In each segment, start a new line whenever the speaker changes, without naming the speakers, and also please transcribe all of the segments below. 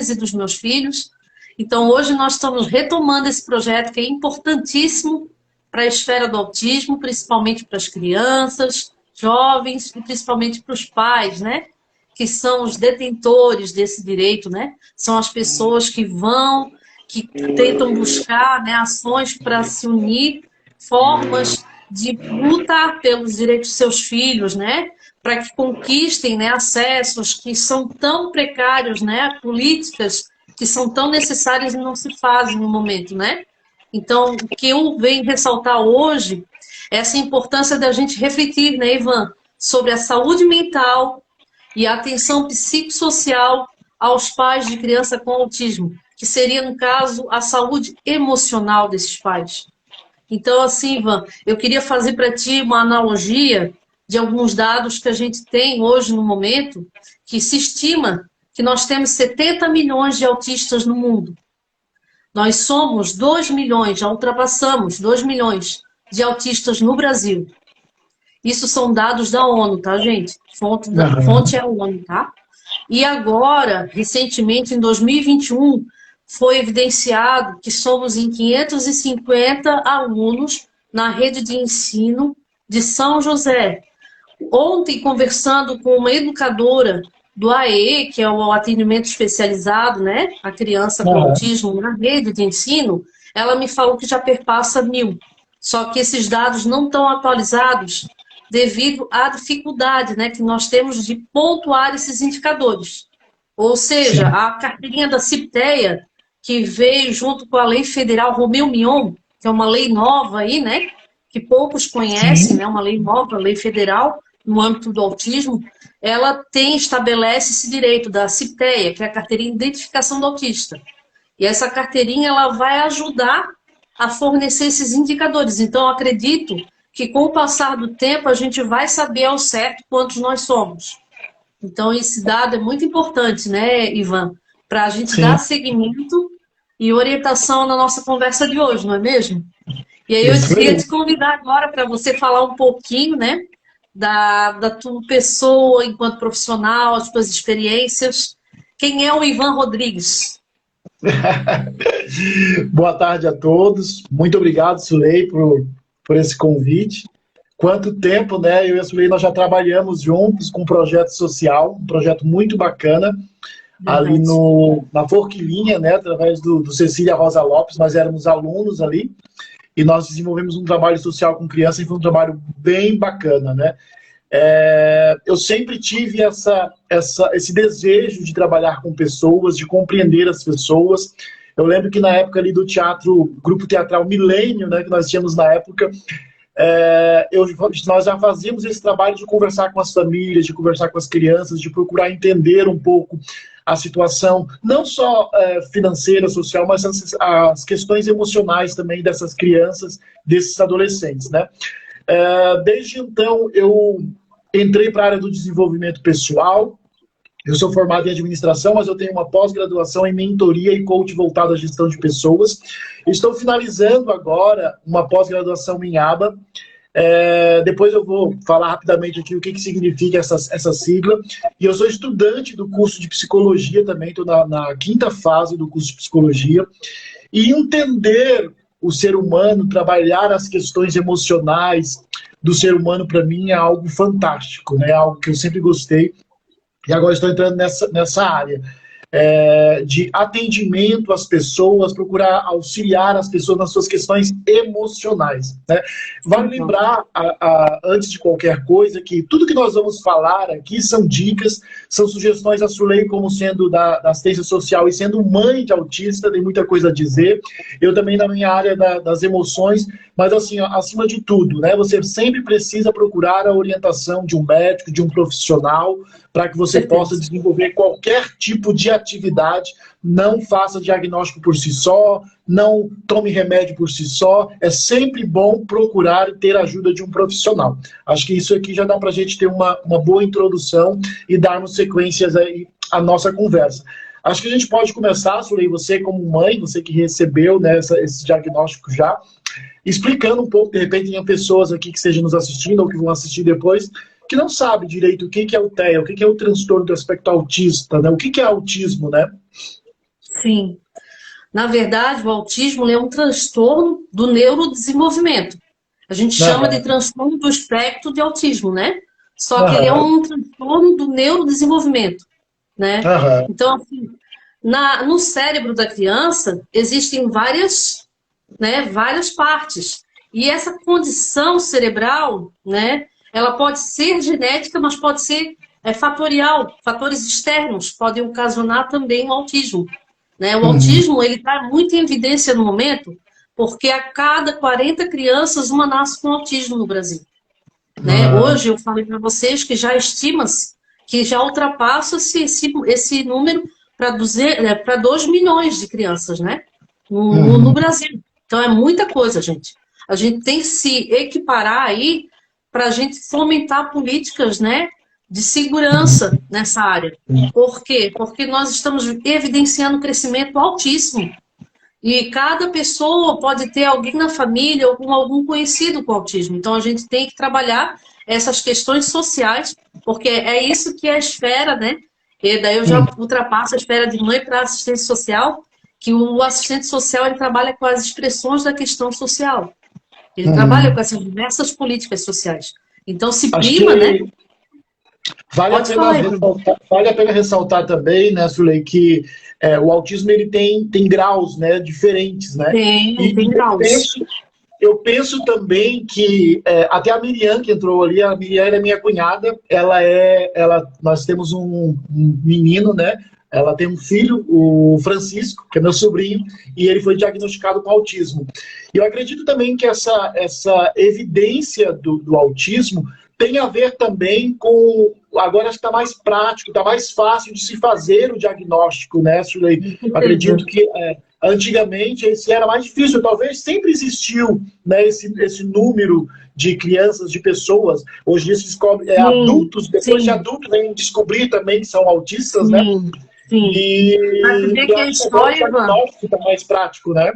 filhas e dos meus filhos. Então, hoje nós estamos retomando esse projeto que é importantíssimo para a esfera do autismo, principalmente para as crianças, jovens e principalmente para os pais, né? Que são os detentores desse direito, né? São as pessoas que vão, que tentam buscar, né, ações para se unir, formas de lutar pelos direitos dos seus filhos, né? Para que conquistem, né, acessos que são tão precários, né? Políticas que são tão necessárias e não se fazem no momento, né? Então, o que eu venho ressaltar hoje é essa importância da gente refletir, né, Ivan, sobre a saúde mental e a atenção psicossocial aos pais de criança com autismo, que seria, no caso, a saúde emocional desses pais. Então, assim, Ivan, eu queria fazer para ti uma analogia de alguns dados que a gente tem hoje no momento, que se estima que nós temos 70 milhões de autistas no mundo. Nós somos 2 milhões, já ultrapassamos 2 milhões de autistas no Brasil. Isso são dados da ONU, tá, gente? Fonte é a ONU, tá? E agora, recentemente, em 2021, foi evidenciado que somos em 550 alunos na rede de ensino de São José. Ontem, conversando com uma educadora do AE, que é o atendimento especializado, né, a criança com autismo na rede de ensino, ela me falou que já perpassa 1.000. Só que esses dados não estão atualizados devido à dificuldade, né, que nós temos de pontuar esses indicadores. Ou seja, a carteirinha da CIPTEA, que veio junto com a Lei Federal Romeu-Mion, que é uma lei nova aí, né, que poucos conhecem, né, uma lei nova, lei federal, no âmbito do autismo, ela estabelece esse direito da CIPTEA, que é a carteirinha de identificação do autista. E essa carteirinha ela vai ajudar a fornecer esses indicadores. Então, eu acredito que com o passar do tempo a gente vai saber ao certo quantos nós somos. Então, esse dado é muito importante, né, Ivan? Para a gente dar seguimento e orientação na nossa conversa de hoje, não é mesmo? E aí eu queria te convidar agora para você falar um pouquinho, né, da tua pessoa enquanto profissional, as tuas experiências. Quem é o Ivan Rodrigues?
Boa tarde a todos. Muito obrigado, Sulei, por esse convite. Quanto tempo, né? Eu e a Sulei, nós já trabalhamos juntos com um projeto social, um projeto muito bacana, ali na Forquilinha, né? Através do Cecília Rosa Lopes, nós éramos alunos ali, e nós desenvolvemos um trabalho social com criança, e foi um trabalho bem bacana, né? Eu sempre tive esse desejo de trabalhar com pessoas, de compreender as pessoas. Eu lembro que na época ali do teatro, grupo teatral Milênio, né, que nós tínhamos na época, nós já fazíamos esse trabalho de conversar com as famílias, de conversar com as crianças, de procurar entender um pouco a situação, não só financeira, social, mas as questões emocionais também dessas crianças, desses adolescentes, né? Desde então, eu entrei para a área do desenvolvimento pessoal. Eu sou formado em administração, mas eu tenho uma pós-graduação em mentoria e coach voltado à gestão de pessoas. Estou finalizando agora uma pós-graduação em ABA. Depois eu vou falar rapidamente aqui o que significa essa sigla. E eu sou estudante do curso de psicologia também, estou na 5ª fase do curso de psicologia. E entender o ser humano, trabalhar as questões emocionais do ser humano, para mim, é algo fantástico, né? Algo que eu sempre gostei. E agora estou entrando nessa área de atendimento às pessoas, procurar auxiliar as pessoas nas suas questões emocionais, né? Vale lembrar, antes de qualquer coisa, que tudo que nós vamos falar aqui são dicas, são sugestões a Sulei, como sendo da assistência social e sendo mãe de autista, tem muita coisa a dizer. Eu também na minha área das emoções, mas assim, acima de tudo, né, você sempre precisa procurar a orientação de um médico, de um profissional, para que você possa desenvolver qualquer tipo de atividade. Não faça diagnóstico por si só, não tome remédio por si só. É sempre bom procurar e ter a ajuda de um profissional. Acho que isso aqui já dá para a gente ter uma boa introdução e darmos sequências aí à nossa conversa. Acho que a gente pode começar, Sulei, você como mãe, você que recebeu, né, esse diagnóstico já, explicando um pouco, de repente tem pessoas aqui que estejam nos assistindo ou que vão assistir depois, que não sabe direito o que é o TEA, o que é o transtorno do espectro autista, né? O que é autismo, né?
Sim. Na verdade, o autismo é um transtorno do neurodesenvolvimento. A gente chama de
Aham,
transtorno do espectro de autismo, né? Só que ele é
aham,
um transtorno do neurodesenvolvimento, né?
aham,
Então, assim, no cérebro da criança existem várias, né, várias partes. E essa condição cerebral, né, ela pode ser genética, mas pode ser fatorial. Fatores externos podem ocasionar também o autismo, né? O
uhum,
autismo ele está muito em evidência no momento, porque a cada 40 crianças, uma nasce com autismo no Brasil, né?
aham,
Hoje eu falei para vocês que já estima-se que já ultrapassa-se esse número para 2 milhões de crianças, né? No
uhum,
Brasil. Então é muita coisa, gente. A gente tem que se equiparar aí para a gente fomentar políticas, né, de segurança nessa área.
uhum.
Por quê? Porque nós estamos evidenciando um crescimento altíssimo. E cada pessoa pode ter alguém na família ou com algum conhecido com autismo. Então a gente tem que trabalhar essas questões sociais, porque é isso que é a esfera, né? E daí eu já
Uhum.
ultrapasso a esfera de mãe para assistência social, que o assistente social ele trabalha com as expressões da questão social. Ele trabalha
Uhum.
com essas diversas políticas sociais. Então se
Acho
prima, né?
que
Pode falar, Ivan.
vale a pena ressaltar também, né, Sulei, que o autismo ele tem graus, né, diferentes, né?
Tem
E
graus.
eu penso também que até a Miriam que entrou ali, a Miriam é minha cunhada, nós temos um menino, né? Ela tem um filho, o Francisco, que é meu sobrinho, e ele foi diagnosticado com autismo. E eu acredito também que essa evidência do autismo tem a ver também com. Agora está mais prático, está mais fácil de se fazer o diagnóstico, né, Sulei?
Com certeza.
Acredito que antigamente esse era mais difícil, talvez sempre existiu, né, esse número de crianças, de pessoas. Hoje em dia se descobre
Sim,
adultos, depois de
sim,
adultos vêm descobrir também que são autistas, né?
sim, sim. Mas você
E
vê
eu
que a
acho que agora o
história, Ivan,
diagnóstico está mais prático, né?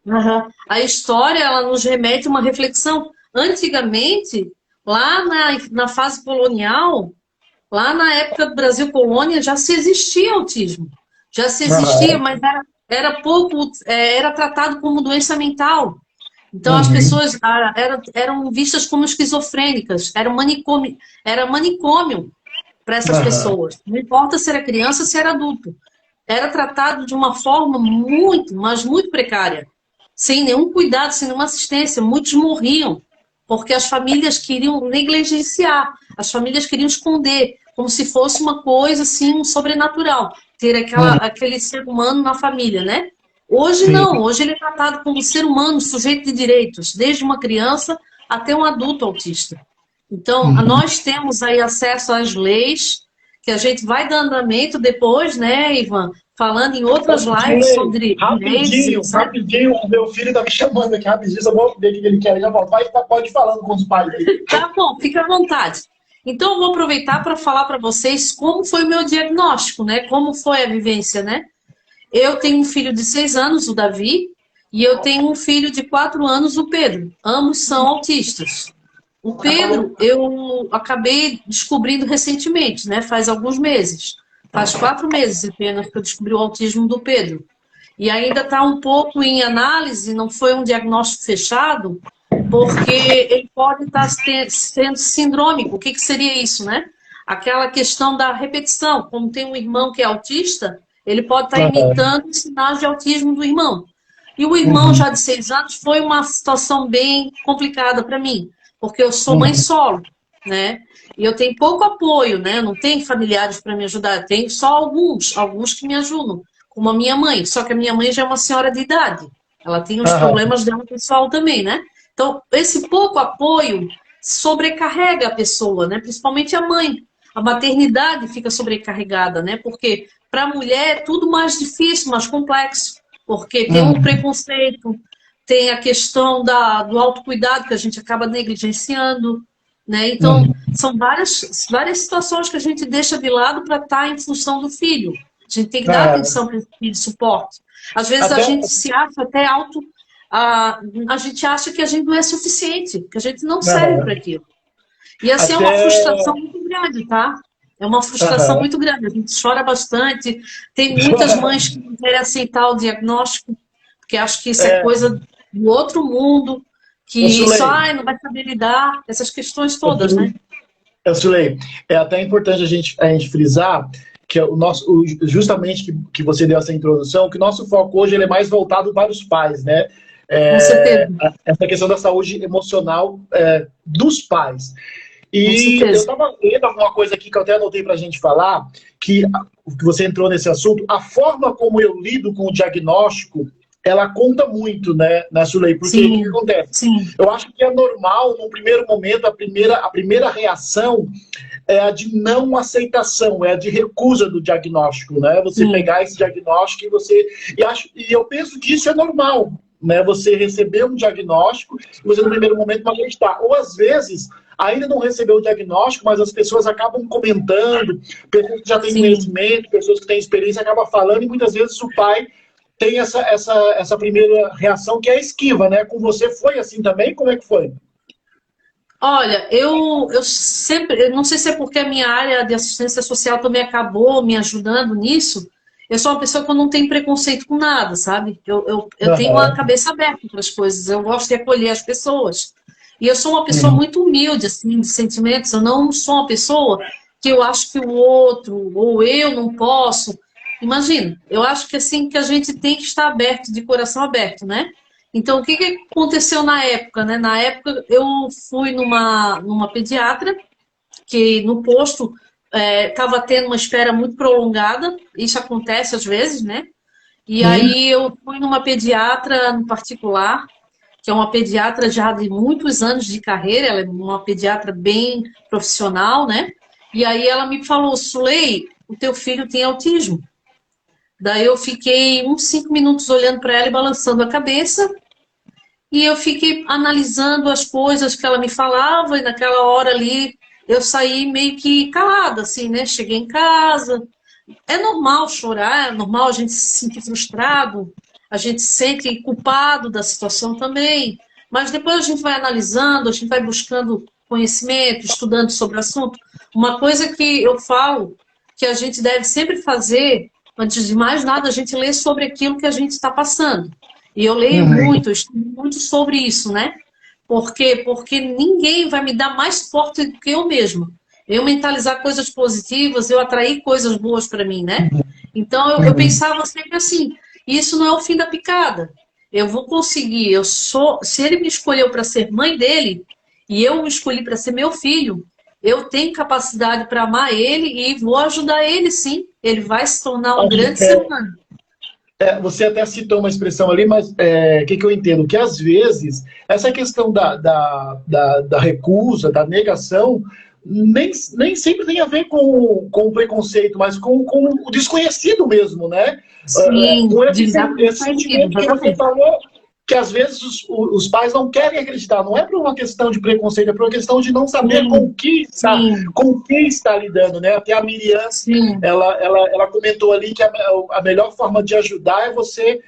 aham, a história, ela nos remete a uma reflexão. Antigamente, lá na fase colonial, lá na época do Brasil colônia, já se existia autismo. Já se existia,
Aham.
mas era pouco, era tratado como doença mental. Então as
Uhum.
pessoas eram vistas como esquizofrênicas, era manicômio para essas
Aham.
pessoas. Não importa se era criança, se era adulto. Era tratado de uma forma muito, mas muito precária, sem nenhum cuidado, sem nenhuma assistência. Muitos morriam, porque as famílias queriam negligenciar, as famílias queriam esconder, como se fosse uma coisa assim, um sobrenatural, ter
Uhum.
aquele ser humano na família, né? Hoje
Sim.
não, hoje ele é tratado como ser humano, sujeito de direitos, desde uma criança até um adulto autista. Então,
Uhum.
nós temos aí acesso às leis, que a gente vai dar andamento depois, né, Ivan? Falando em outras
Ô,
lives
Dilei,
sobre direitos,
rapidinho,
etc.
rapidinho, o meu filho tá me chamando aqui rapidinho, só vou ver o que ele quer, já volto. Pode ir falando com os pais aí.
Tá bom, fica à vontade. Então, eu vou aproveitar para falar para vocês como foi o meu diagnóstico, né? Como foi a vivência, né? Eu tenho um filho de 6 anos, o Davi, e eu tenho um filho de 4 anos, o Pedro. Ambos são autistas. O Pedro, eu acabei descobrindo recentemente, né? Faz alguns meses. Faz 4 meses apenas que eu descobri o autismo do Pedro. E ainda está um pouco em análise, não foi um diagnóstico fechado, porque ele pode estar sendo sindrômico. O que seria isso, né? Aquela questão da repetição. Como tem um irmão que é autista, ele pode estar
Aham.
imitando os sinais de autismo do irmão. E o irmão,
Uhum.
já de 6 anos, foi uma situação bem complicada para mim, porque eu sou mãe
Uhum.
solo, né? E eu tenho pouco apoio, né? Eu não tenho familiares para me ajudar, eu tenho só alguns que me ajudam, como a minha mãe. Só que a minha mãe já é uma senhora de idade, ela tem os
Aham.
problemas dela pessoal também, né? Então, esse pouco apoio sobrecarrega a pessoa, né? Principalmente a mãe. A maternidade fica sobrecarregada, né? Porque para a mulher é tudo mais difícil, mais complexo, porque tem um
Uhum.
preconceito, tem a questão do autocuidado que a gente acaba negligenciando, né? Então,
Uhum.
são várias situações que a gente deixa de lado para estar em função do filho. A gente tem que dar
Aham.
atenção para esse filho, suporte. Às vezes a
Até,
gente se acha até a gente acha que a gente não é suficiente, que a gente não serve para
aham.
aquilo. E assim é uma
Até
frustração muito grande, tá? É uma frustração muito grande, a gente chora bastante. Tem muitas mães que não querem aceitar o diagnóstico, porque acham que isso é coisa do outro mundo, que só não vai saber lidar, essas questões todas, né?
Suley, é até importante a gente frisar que justamente que você deu essa introdução, que o nosso foco hoje ele é mais voltado para os pais, né?
Com certeza.
Essa questão da saúde emocional dos pais. E eu estava lendo alguma coisa aqui que eu até anotei para a gente falar, que você entrou nesse assunto, a forma como eu lido com o diagnóstico, ela conta muito, né, Suley? Porque o que acontece?
Sim.
Eu acho que é normal, no primeiro momento, a primeira reação é a de não aceitação, é a de recusa do diagnóstico, né? Você pegar esse diagnóstico e você... E eu penso que isso é normal, né? Você receber um diagnóstico e você, no primeiro momento, não acreditar. Ou, às vezes, ainda não recebeu o diagnóstico, mas as pessoas acabam comentando, pessoas que já têm conhecimento, pessoas que têm experiência, acabam falando, e muitas vezes o pai tem essa primeira reação que é a esquiva, né? Com você foi assim também? Como é que foi?
Olha, eu sempre, eu não sei se é porque a minha área de assistência social também acabou me ajudando nisso, eu sou uma pessoa que não tem preconceito com nada, sabe? Eu tenho a cabeça aberta para as coisas, eu gosto de acolher as pessoas. E eu sou uma pessoa muito humilde, assim, de sentimentos, eu não sou uma pessoa que eu acho que o outro, ou eu não posso. Imagina, eu acho que assim que a gente tem que estar aberto, de coração aberto, né? Então, o que aconteceu na época, né? Na época, eu fui numa pediatra, que no posto estava tendo uma espera muito prolongada, isso acontece às vezes, né? E aí eu fui numa pediatra no particular, que é uma pediatra já de muitos anos de carreira, ela é uma pediatra bem profissional, né? E aí ela me falou, Suley, o teu filho tem autismo. Daí eu fiquei uns 5 minutos olhando para ela e balançando a cabeça, e eu fiquei analisando as coisas que ela me falava, e naquela hora ali eu saí meio que calada, assim, né? Cheguei em casa. É normal chorar, é normal a gente se sentir frustrado, a gente se sente culpado da situação também, mas depois a gente vai analisando, a gente vai buscando conhecimento, estudando sobre o assunto. Uma coisa que eu falo que a gente deve sempre fazer, antes de mais nada, a gente lê sobre aquilo que a gente está passando. E eu leio muito, eu estudo muito sobre isso, né? Por quê? Porque ninguém vai me dar mais forte do que eu mesma. Eu mentalizar coisas positivas, eu atrair coisas boas para mim, né? Então eu pensava sempre assim, isso não é o fim da picada. Eu vou conseguir, se ele me escolheu para ser mãe dele, e eu o escolhi para ser meu filho, eu tenho capacidade para amar ele e vou ajudar ele, sim. Ele vai se tornar um grande ser humano.
Você até citou uma expressão ali, mas o que eu entendo? Que às vezes essa questão da recusa, da negação, nem sempre tem a ver com o preconceito, mas com o desconhecido mesmo, né?
Sim,
Com esse sentimento que você falou, que às vezes os pais não querem acreditar. Não é por uma questão de preconceito, é por uma questão de não saber com o que está lidando, né? Até a Miriam, ela comentou ali que a melhor forma de ajudar é você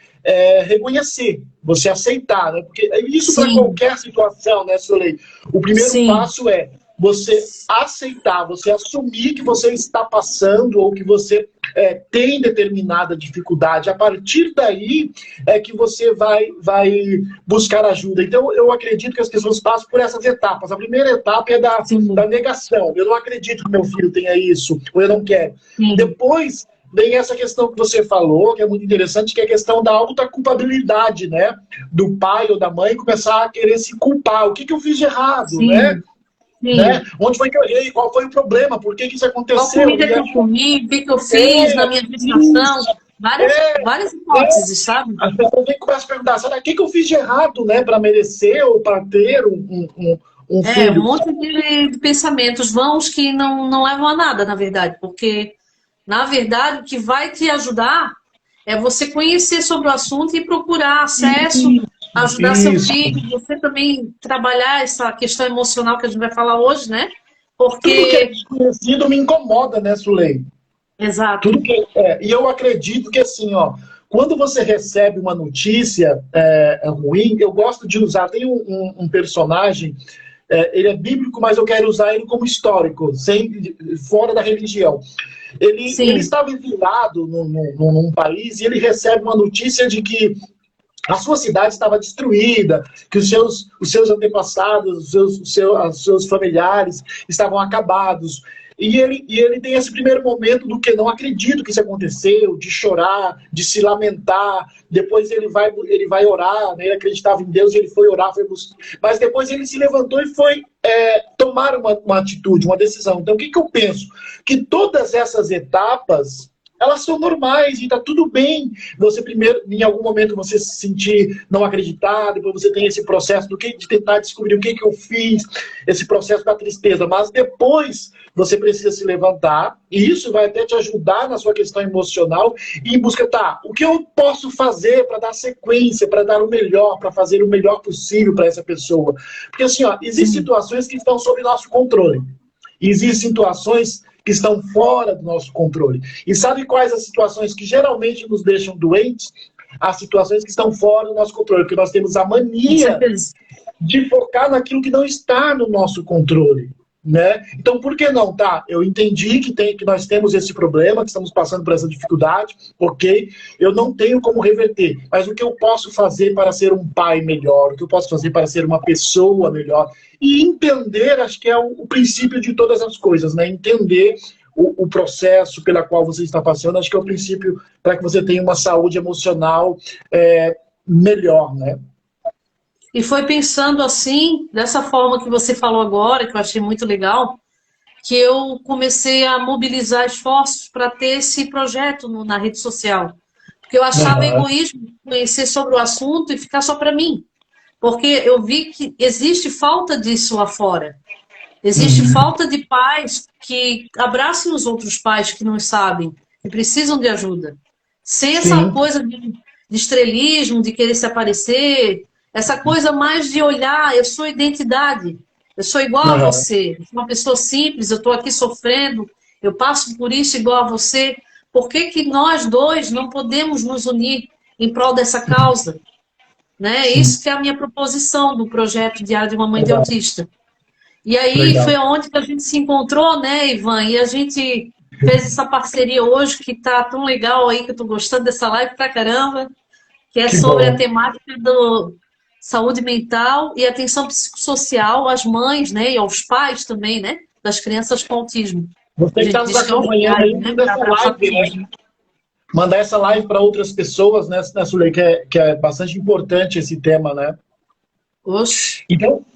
reconhecer, você aceitar, né? Porque isso para qualquer situação, né, Suley? O primeiro passo é você aceitar, você assumir que você está passando ou que você tem determinada dificuldade. A partir daí é que você vai buscar ajuda. Então, eu acredito que as pessoas passam por essas etapas. A primeira etapa é da negação. Eu não acredito que meu filho tenha isso, ou eu não quero. Depois vem essa questão que você falou, que é muito interessante, que é a questão da alta culpabilidade, né? Do pai ou da mãe começar a querer se culpar. O que eu fiz de errado, né? Né? Onde foi que eu errei? Qual foi o problema? Por que isso aconteceu?
Qual comida que eu comi? O que eu fiz na minha gestação? Várias hipóteses, sabe?
As pessoas vêm e começam a perguntar, será o que eu fiz de errado, né? Para merecer ou para ter um filho?
Um monte de pensamentos vãos que não levam a nada, na verdade. Porque, na verdade, o que vai te ajudar é você conhecer sobre o assunto e procurar acesso, ajudar seu filho, você também trabalhar essa questão emocional que a gente vai falar hoje, né? Porque...
Tudo que é desconhecido me incomoda, né, Suley?
Exato.
E eu acredito que, assim, ó, quando você recebe uma notícia ruim, eu gosto de usar, tem um personagem ele é bíblico, mas eu quero usar ele como histórico, fora da religião. Ele estava exilado num país e ele recebe uma notícia de que a sua cidade estava destruída, que os seus antepassados, os seus familiares estavam acabados. E ele tem esse primeiro momento do que não acredito que isso aconteceu, de chorar, de se lamentar. Depois ele vai orar, né? Ele acreditava em Deus, ele foi orar, mas depois ele se levantou e foi tomar uma atitude, uma decisão. Então o que eu penso? Que todas essas etapas, elas são normais e está tudo bem. Você primeiro, em algum momento, você se sentir não acreditar, depois você tem esse processo de tentar descobrir o que eu fiz, esse processo da tristeza. Mas depois você precisa se levantar, e isso vai até te ajudar na sua questão emocional, e em busca, o que eu posso fazer para dar sequência, para dar o melhor, para fazer o melhor possível para essa pessoa? Porque assim, existem situações que estão sob nosso controle. E existem situações que estão fora do nosso controle. E sabe quais as situações que geralmente nos deixam doentes? As situações que estão fora do nosso controle, porque nós temos a mania de focar naquilo que não está no nosso controle. Né? Então, por que não? Eu entendi que nós temos esse problema, que estamos passando por essa dificuldade, ok? Eu não tenho como reverter, mas o que eu posso fazer para ser um pai melhor? O que eu posso fazer para ser uma pessoa melhor? E entender, acho que é o princípio de todas as coisas, né? Entender o processo pela qual você está passando, acho que é o princípio para que você tenha uma saúde emocional melhor, né?
E foi pensando assim, dessa forma que você falou agora, que eu achei muito legal, que eu comecei a mobilizar esforços para ter esse projeto na rede social. Porque eu achava egoísmo conhecer sobre o assunto e ficar só para mim. Porque eu vi que existe falta disso lá fora. Existe falta de pais que abracem os outros pais que não sabem, que precisam de ajuda. Sem essa coisa de estrelismo, de querer se aparecer... Essa coisa mais de olhar, eu sou identidade, eu sou igual a você, eu sou uma pessoa simples, eu estou aqui sofrendo, eu passo por isso igual a você. Por que nós dois não podemos nos unir em prol dessa causa? Né? Isso que é a minha proposição do projeto Diário de uma Mãe de Autista. E aí foi onde que a gente se encontrou, né, Ivan? E a gente fez essa parceria hoje, que está tão legal aí, que eu estou gostando dessa live pra caramba, que é sobre a temática do... saúde mental e atenção psicossocial às mães, né, e aos pais também, né, das crianças com autismo.
Você que está nos acompanhando aí, manda essa live, né? Mandar essa live para outras pessoas, né, Sulei, que é bastante importante esse tema, né?
Oxe.
Então,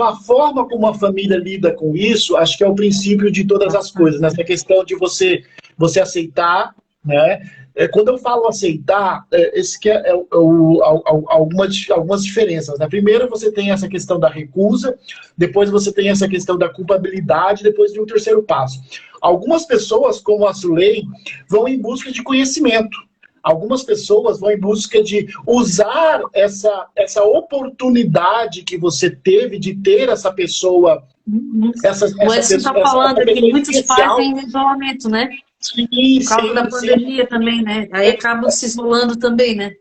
a forma como a família lida com isso, acho que é o princípio de todas as coisas, nessa questão de você aceitar, né? Quando eu falo aceitar, esse que algumas diferenças, né? Primeiro você tem essa questão da recusa, depois você tem essa questão da culpabilidade, depois de um terceiro passo. Algumas pessoas, como a Sulei, vão em busca de conhecimento. Algumas pessoas vão em busca de usar essa oportunidade que você teve de ter essa pessoa...
O Edson está falando que muitos pais têm isolamento, né? Por causa da pandemia também, né? Aí acabam se isolando também, né?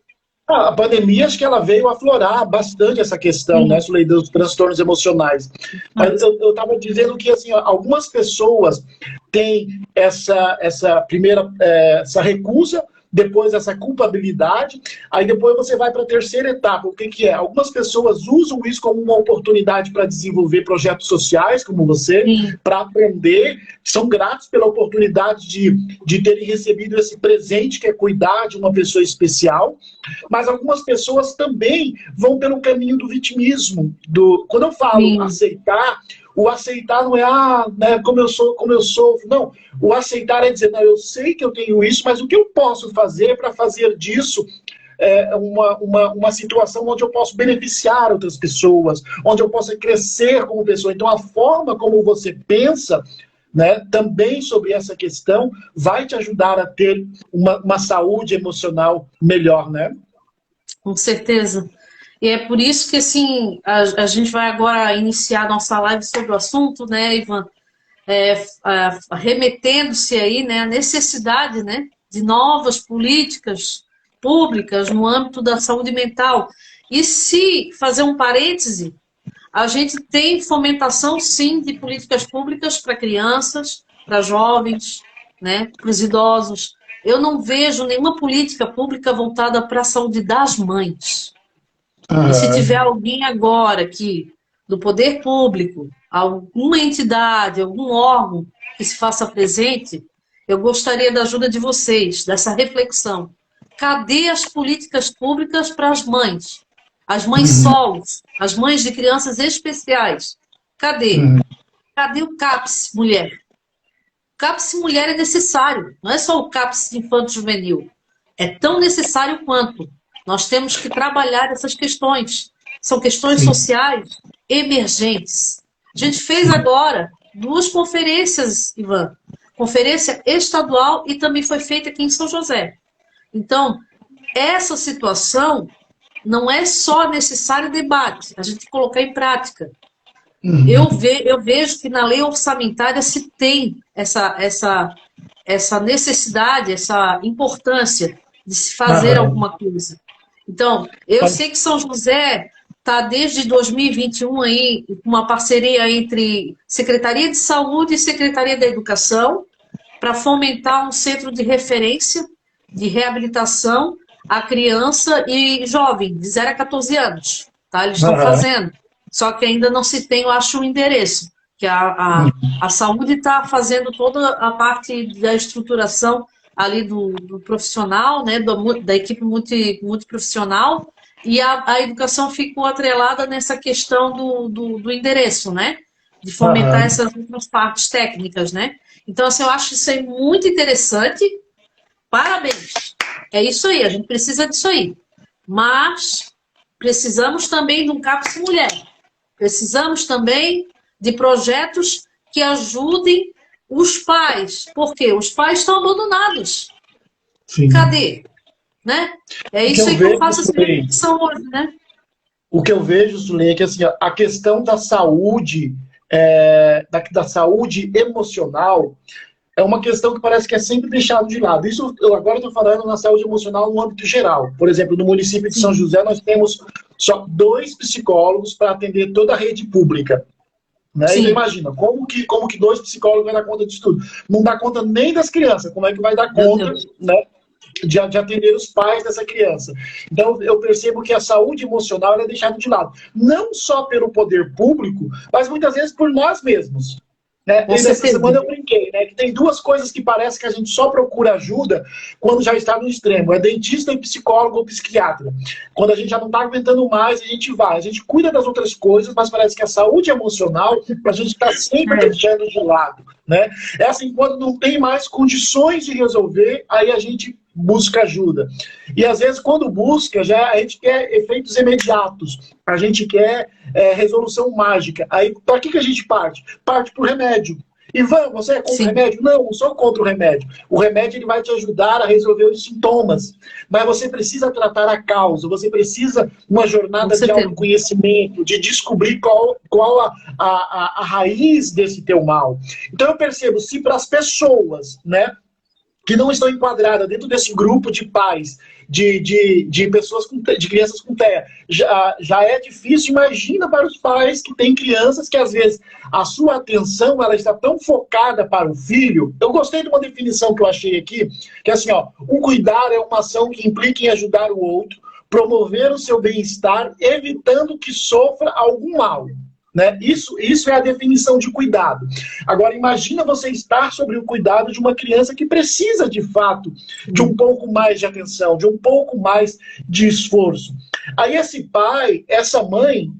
A pandemia, acho que ela veio aflorar bastante essa questão, né, Sulei, dos transtornos emocionais. Mas eu estava dizendo que, assim, algumas pessoas têm essa primeira, essa recusa, depois essa culpabilidade, aí depois você vai para a terceira etapa. O que é? Algumas pessoas usam isso como uma oportunidade para desenvolver projetos sociais, como você, para aprender, são gratos pela oportunidade de terem recebido esse presente, que é cuidar de uma pessoa especial, mas algumas pessoas também vão pelo caminho do vitimismo. Quando eu falo aceitar, o aceitar não é, né, como eu sofro. Não, o aceitar é dizer, não, eu sei que eu tenho isso, mas o que eu posso fazer para fazer disso uma situação onde eu posso beneficiar outras pessoas, onde eu possa crescer como pessoa. Então, a forma como você pensa, né, também sobre essa questão, vai te ajudar a ter uma saúde emocional melhor, né?
Com certeza. E é por isso que, assim, a gente vai agora iniciar nossa live sobre o assunto, né, Ivan? Remetendo-se aí, né, à necessidade, né, de novas políticas públicas no âmbito da saúde mental. E se fazer um parêntese, a gente tem fomentação, sim, de políticas públicas para crianças, para jovens, né, para os idosos. Eu não vejo nenhuma política pública voltada para a saúde das mães. E se tiver alguém agora aqui, do poder público, alguma entidade, algum órgão que se faça presente, eu gostaria da ajuda de vocês, dessa reflexão. Cadê as políticas públicas para as mães? As mães solos, as mães de crianças especiais. Cadê? Cadê o CAPS mulher? O CAPS mulher é necessário, não é só o CAPS infanto-juvenil. É tão necessário quanto. Nós temos que trabalhar essas questões. São questões sociais emergentes. A gente fez agora 2 conferências, Ivan. Conferência estadual e também foi feita aqui em São José. Então, essa situação não é só necessário debate, a gente tem que colocar em prática. Eu vejo que na lei orçamentária se tem essa necessidade, essa importância de se fazer alguma coisa. Então, eu sei que São José está desde 2021 aí uma parceria entre Secretaria de Saúde e Secretaria da Educação para fomentar um centro de referência de reabilitação a criança e jovem, de 0 a 14 anos. Tá? Eles estão fazendo. Só que ainda não se tem, eu acho, um endereço. Que a saúde está fazendo toda a parte da estruturação ali do profissional, né, da equipe multiprofissional, e a educação ficou atrelada nessa questão do endereço, né? De fomentar essas outras partes técnicas, né? Então, assim, eu acho isso aí muito interessante. Parabéns! É isso aí, a gente precisa disso aí. Mas precisamos também de um CAPS mulher. Precisamos também de projetos que ajudem os pais. Por quê? Os pais estão abandonados. Sim. Cadê? Né? É isso aí que eu faço essa reflexão hoje, né?
O que eu vejo, Sulei, é que assim, a questão da saúde, da saúde emocional, é uma questão que parece que é sempre deixada de lado. Isso eu agora estou falando na saúde emocional no âmbito geral. Por exemplo, no município de São José, nós temos só 2 psicólogos para atender toda a rede pública. Né? Então, imagina, como que 2 psicólogos vão dar conta disso tudo? Não dá conta nem das crianças, como é que vai dar conta, né, de atender os pais dessa criança? Então, eu percebo que a saúde emocional é deixada de lado. Não só pelo poder público, mas muitas vezes por nós mesmos. Né? Essa semana eu brinquei, né, que tem 2 coisas que parece que a gente só procura ajuda quando já está no extremo. É dentista e psicólogo ou psiquiatra. Quando a gente já não está aguentando mais, a gente vai. A gente cuida das outras coisas, mas parece que a saúde emocional a gente está sempre deixando de lado. Né? É assim, quando não tem mais condições de resolver, aí a gente busca ajuda. E às vezes quando busca, a gente quer efeitos imediatos, a gente quer resolução mágica. Aí para que a gente parte? Parte para o remédio. Ivan, você é contra o remédio? Não, não sou contra o remédio. O remédio ele vai te ajudar a resolver os sintomas. Mas você precisa tratar a causa, você precisa uma jornada de autoconhecimento, de descobrir qual a raiz desse teu mal. Então eu percebo, se para as pessoas, né, que não estão enquadradas dentro desse grupo de pais, de pessoas, de crianças com TEA, já é difícil. Imagina para os pais que têm crianças que às vezes a sua atenção ela está tão focada para o filho. Eu gostei de uma definição que eu achei aqui, que é assim, ó, o cuidar é uma ação que implica em ajudar o outro, promover o seu bem-estar, evitando que sofra algum mal. Né? Isso é a definição de cuidado. Agora, imagina você estar sobre o cuidado de uma criança que precisa, de fato, de um pouco mais de atenção, de um pouco mais de esforço. Aí esse pai, essa mãe,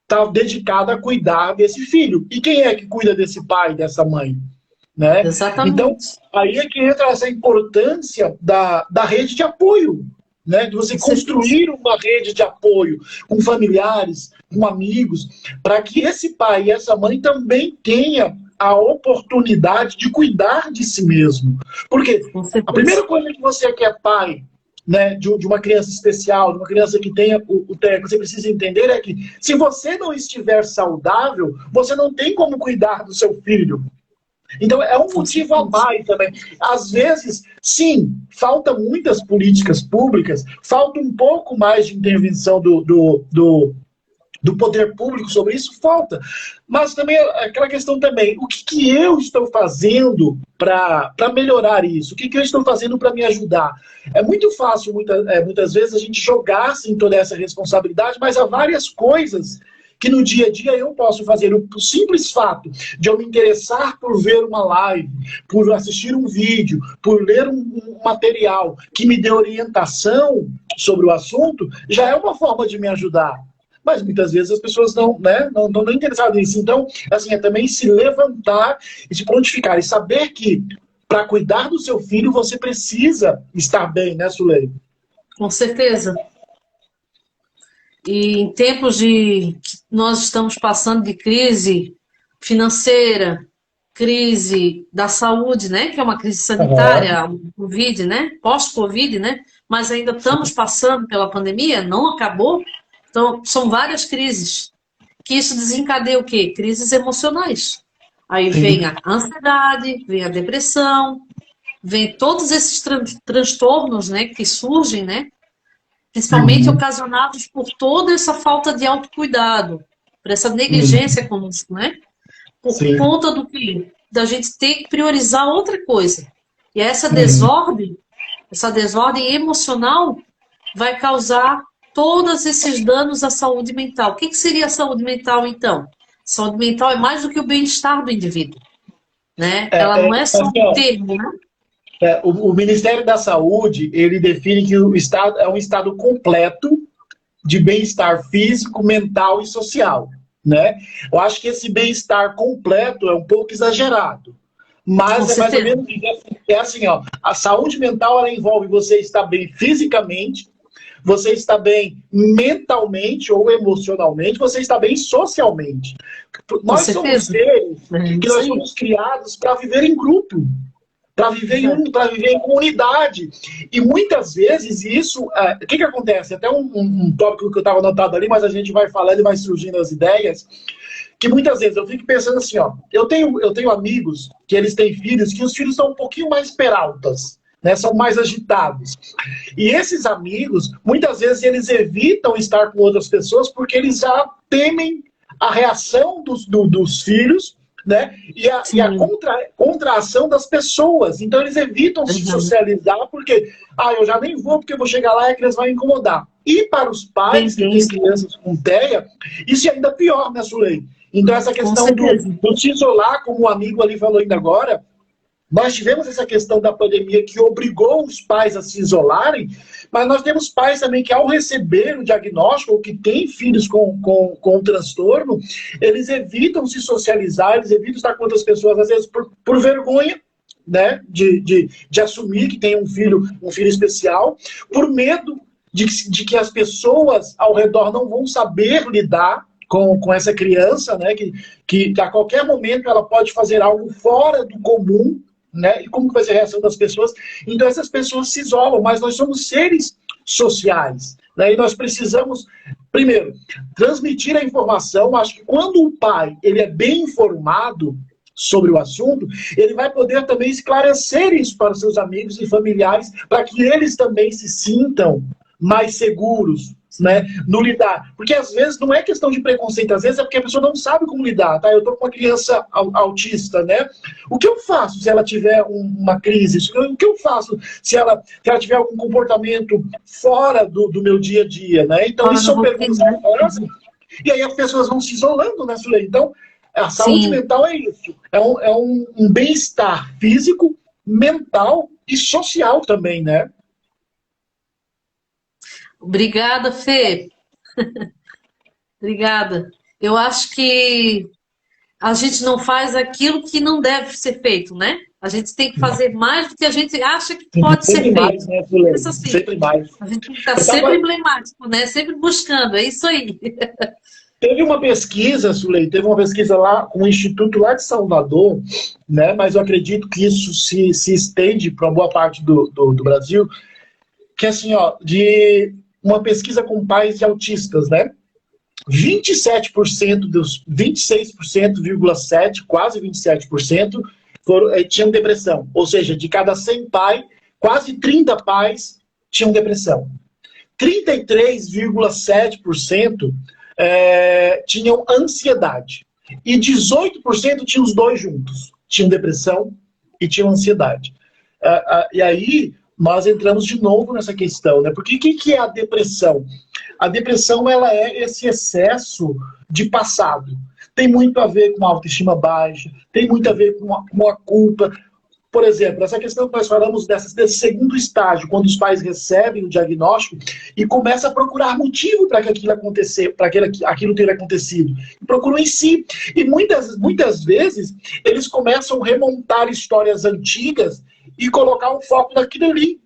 está dedicada a cuidar desse filho. E quem é que cuida desse pai, dessa mãe? Né?
Exatamente.
Então, aí é que entra essa importância da rede de apoio. Né, de você construir uma rede de apoio com familiares, com amigos, para que esse pai e essa mãe também tenha a oportunidade de cuidar de si mesmo. Porque a primeira coisa que você que é pai, né, de uma criança especial, de uma criança que tenha o TEA, que você precisa entender é que se você não estiver saudável, você não tem como cuidar do seu filho. Então, é um motivo a mais também. Às vezes, sim, falta muitas políticas públicas, falta um pouco mais de intervenção do do poder público sobre isso, falta. Mas também aquela questão também, o que eu estou fazendo para melhorar isso? O que eu estou fazendo para me ajudar? É muito fácil, muitas vezes, a gente jogar assim, toda essa responsabilidade, mas há várias coisas que no dia a dia eu posso fazer. O simples fato de eu me interessar por ver uma live, por assistir um vídeo, por ler um material que me dê orientação sobre o assunto, já é uma forma de me ajudar. Mas muitas vezes as pessoas não estão nem interessadas nisso. Então, assim, é também se levantar e se prontificar. E saber que, para cuidar do seu filho, você precisa estar bem, né, Sulei?
Com certeza. E em tempos que nós estamos passando de crise financeira, crise da saúde, né, que é uma crise sanitária, o Covid, né, pós-Covid, né, mas ainda estamos passando pela pandemia, não acabou. Então, são várias crises. Que isso desencadeia o quê? Crises emocionais. Aí vem a ansiedade, vem a depressão, vem todos esses transtornos, né, que surgem, né, principalmente ocasionados por toda essa falta de autocuidado, por essa negligência conosco, né? Por conta do que? Da gente ter que priorizar outra coisa. E essa desordem emocional vai causar todos esses danos à saúde mental. O que seria a saúde mental, então? Saúde mental é mais do que o bem-estar do indivíduo, né? Ela não é só um termo, né?
O Ministério da Saúde, ele define que o estado é um estado completo de bem-estar físico, mental e social, né? Eu acho que esse bem-estar completo é um pouco exagerado, mas é mais ou menos assim, ó, a saúde mental, ela envolve você estar bem fisicamente, você está bem mentalmente ou emocionalmente, você está bem socialmente. Nós somos seres que nós somos criados para viver em grupo, para viver em comunidade. E muitas vezes isso... O que acontece? Até um tópico que eu estava anotado ali, mas a gente vai falando e vai surgindo as ideias, que muitas vezes eu fico pensando assim, ó, eu tenho amigos que eles têm filhos, que os filhos são um pouquinho mais peraltas, né, são mais agitados. E esses amigos, muitas vezes, eles evitam estar com outras pessoas porque eles já temem a reação dos filhos, né, e a contração das pessoas. Então eles evitam se socializar porque, eu já nem vou porque eu vou chegar lá e a criança vai me incomodar. E para os pais que têm crianças com TEA, isso é ainda pior, né, Sulei? Então essa questão do se isolar, como o amigo ali falou ainda agora, nós tivemos essa questão da pandemia que obrigou os pais a se isolarem, mas nós temos pais também que, ao receber o diagnóstico, ou que têm filhos com transtorno, eles evitam se socializar, eles evitam estar com outras pessoas, às vezes por vergonha, né, de assumir que tem um filho especial, por medo de que as pessoas ao redor não vão saber lidar com essa criança, né, que a qualquer momento ela pode fazer algo fora do comum, né? E como que vai ser a reação das pessoas? Então essas pessoas se isolam, mas nós somos seres sociais, né? E nós precisamos, primeiro, transmitir a informação. Acho que quando o pai ele é bem informado sobre o assunto, ele vai poder também esclarecer isso para os seus amigos e familiares, para que eles também se sintam mais seguros, né, no lidar. Porque às vezes não é questão de preconceito, às vezes é porque a pessoa não sabe como lidar, tá? Eu tô com uma criança autista, né? O que eu faço se ela tiver uma crise? O que eu faço se ela tiver algum comportamento fora do meu dia a dia, né? Então isso são perguntas e aí as pessoas vão se isolando, né, Sulei? Então a saúde mental é isso, é um bem-estar físico, mental e social também, né?
Obrigada, Fê. Obrigada. Eu acho que a gente não faz aquilo que não deve ser feito, né? A gente tem que fazer mais do que a gente acha que pode ser feito. Mais, né,
isso assim. Sempre mais.
A gente tem que estar sempre emblemático, né? Sempre buscando, é isso aí.
Teve uma pesquisa, Sulei, lá com um instituto lá de Salvador, né? Mas eu acredito que isso se estende para uma boa parte do Brasil, que assim, ó, de uma pesquisa com pais de autistas, né? 27% dos 26,7%, quase 27%, tinham depressão. Ou seja, de cada 100 pais, quase 30 pais tinham depressão. 33,7% tinham ansiedade. E 18% tinham os dois juntos. Tinham depressão e tinham ansiedade. E aí nós entramos de novo nessa questão, né? Porque o que é a depressão? A depressão, ela é esse excesso de passado. Tem muito a ver com a autoestima baixa, tem muito a ver com a culpa. Por exemplo, essa questão que nós falamos desse segundo estágio, quando os pais recebem o diagnóstico e começam a procurar motivo para que aquilo acontecer, para aquilo ter acontecido. Procuram em si. E muitas vezes eles começam a remontar histórias antigas e colocar um foco naquilo ali,